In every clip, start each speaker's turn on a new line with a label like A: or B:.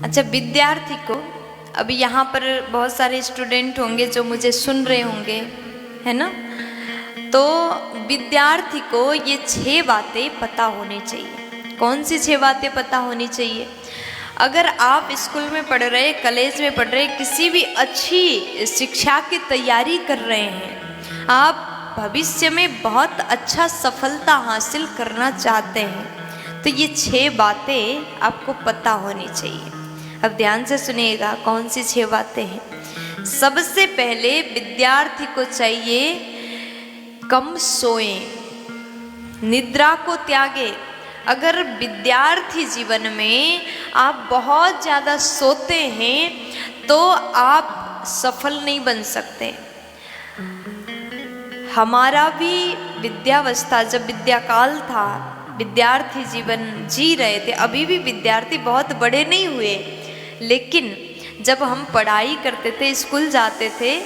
A: अच्छा, विद्यार्थी को अभी यहाँ पर बहुत सारे स्टूडेंट होंगे जो मुझे सुन रहे होंगे, है ना। तो विद्यार्थी को ये 6 बातें पता होनी चाहिए। कौन सी 6 बातें पता होनी चाहिए? अगर आप स्कूल में पढ़ रहे, कॉलेज में पढ़ रहे, किसी भी अच्छी शिक्षा की तैयारी कर रहे हैं, आप भविष्य में बहुत अच्छा सफलता हासिल करना चाहते हैं, तो ये 6 बातें आपको पता होनी चाहिए। अब ध्यान से सुनिएगा कौन सी 6 बातें हैं। सबसे पहले विद्यार्थी को चाहिए कम सोएं, निद्रा को त्यागे। अगर विद्यार्थी जीवन में आप बहुत ज़्यादा सोते हैं तो आप सफल नहीं बन सकते। हमारा भी विद्यावस्था, जब विद्याकाल था, विद्यार्थी जीवन जी रहे थे, अभी भी विद्यार्थी बहुत बड़े नहीं हुए, लेकिन जब हम पढ़ाई करते थे, स्कूल जाते थे,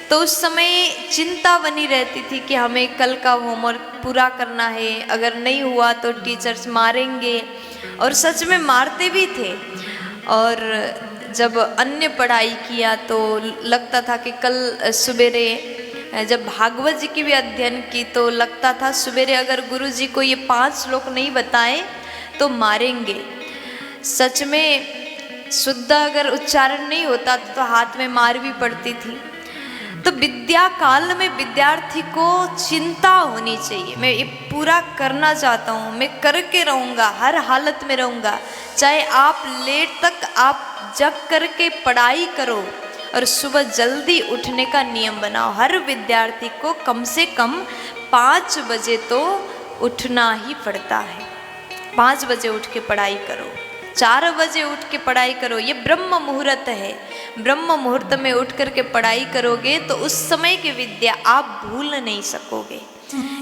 A: तो उस समय चिंता बनी रहती थी कि हमें कल का होमवर्क पूरा करना है, अगर नहीं हुआ तो टीचर्स मारेंगे, और सच में मारते भी थे। और जब अन्य पढ़ाई किया तो लगता था कि कल सवेरे, जब भागवत जी की भी अध्ययन की तो लगता था सवेरे अगर गुरु जी को ये 5 श्लोक नहीं बताए तो मारेंगे। सच में शुद्ध अगर उच्चारण नहीं होता तो हाथ में मार भी पड़ती थी। तो विद्या काल में विद्यार्थी को चिंता होनी चाहिए, मैं ये पूरा करना चाहता हूँ, मैं करके रहूँगा, हर हालत में रहूँगा, चाहे आप लेट तक आप जग करके पढ़ाई करो और सुबह जल्दी उठने का नियम बनाओ। हर विद्यार्थी को कम से कम 5 बजे तो उठना ही पड़ता है। 5 बजे उठ के पढ़ाई करो, 4 बजे उठ के पढ़ाई करो, ये ब्रह्म मुहूर्त है। ब्रह्म मुहूर्त में उठ करके पढ़ाई करोगे तो उस समय की विद्या आप भूल नहीं सकोगे।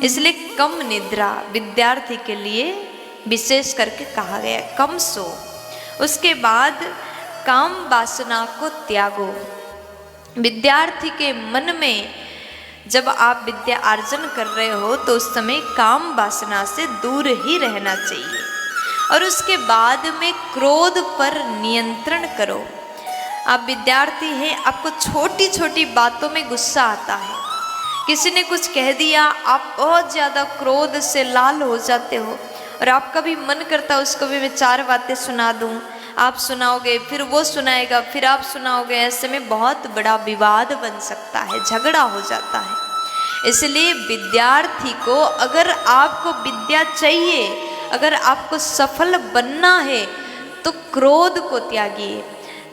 A: इसलिए कम निद्रा विद्यार्थी के लिए विशेष करके कहा गया, कम सो। उसके बाद काम वासना को त्यागो। विद्यार्थी के मन में जब आप विद्या अर्जन कर रहे हो तो उस समय काम वासना से दूर ही रहना चाहिए। और उसके बाद में क्रोध पर नियंत्रण करो। आप विद्यार्थी हैं, आपको छोटी छोटी बातों में गुस्सा आता है, किसी ने कुछ कह दिया, आप बहुत ज़्यादा क्रोध से लाल हो जाते हो, और आपका भी मन करता है उसको भी मैं 4 बातें सुना दूं। आप सुनाओगे, फिर वो सुनाएगा, फिर आप सुनाओगे, ऐसे में बहुत बड़ा विवाद बन सकता है, झगड़ा हो जाता है। इसलिए विद्यार्थी को, अगर आपको विद्या चाहिए, अगर आपको सफल बनना है तो क्रोध को त्यागिए।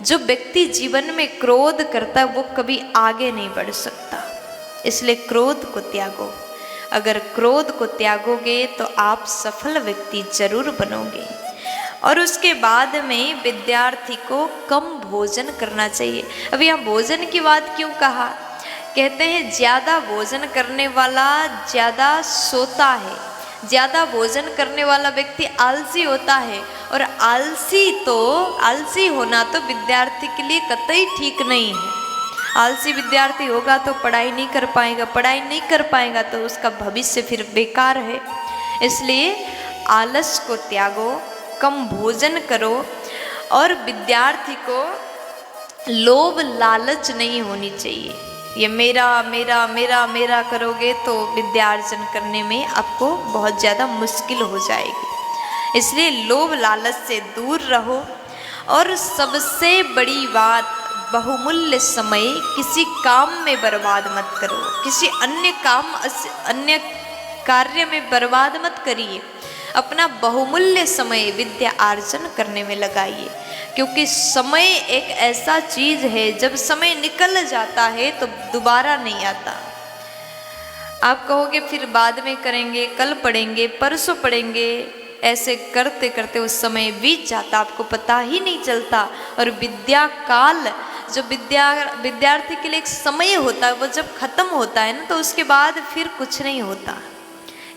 A: जो व्यक्ति जीवन में क्रोध करता है वो कभी आगे नहीं बढ़ सकता, इसलिए क्रोध को त्यागो। अगर क्रोध को त्यागोगे तो आप सफल व्यक्ति जरूर बनोगे। और उसके बाद में विद्यार्थी को कम भोजन करना चाहिए। अब यहाँ भोजन की बात क्यों कहा? कहते हैं ज़्यादा भोजन करने वाला ज़्यादा सोता है, ज़्यादा भोजन करने वाला व्यक्ति आलसी होता है, और आलसी होना तो विद्यार्थी के लिए कतई ठीक नहीं है। आलसी विद्यार्थी होगा तो पढ़ाई नहीं कर पाएगा, पढ़ाई नहीं कर पाएगा तो उसका भविष्य फिर बेकार है। इसलिए आलस को त्यागो, कम भोजन करो, और विद्यार्थी को लोभ लालच नहीं होनी चाहिए। ये मेरा मेरा मेरा मेरा करोगे तो विद्यार्जन करने में आपको बहुत ज़्यादा मुश्किल हो जाएगी। इसलिए लोभ लालच से दूर रहो। और सबसे बड़ी बात, बहुमूल्य समय किसी काम में बर्बाद मत करो, किसी अन्य कार्य में बर्बाद मत करिए। अपना बहुमूल्य समय विद्या अर्जन करने में लगाइए, क्योंकि समय एक ऐसा चीज है, जब समय निकल जाता है तो दोबारा नहीं आता। आप कहोगे फिर बाद में करेंगे, कल पढ़ेंगे, परसों पढ़ेंगे, ऐसे करते करते उस समय बीत जाता, आपको पता ही नहीं चलता। और विद्या काल जो विद्यार्थी के लिए एक समय होता है, वो जब खत्म होता है ना तो उसके बाद फिर कुछ नहीं होता।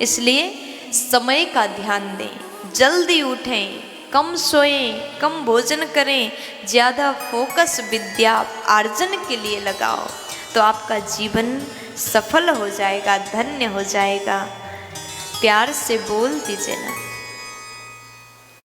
A: इसलिए समय का ध्यान दें, जल्दी उठें, कम सोएं, कम भोजन करें, ज़्यादा फोकस विद्या अर्जन के लिए लगाओ, तो आपका जीवन सफल हो जाएगा, धन्य हो जाएगा। प्यार से बोल दीजिए ना।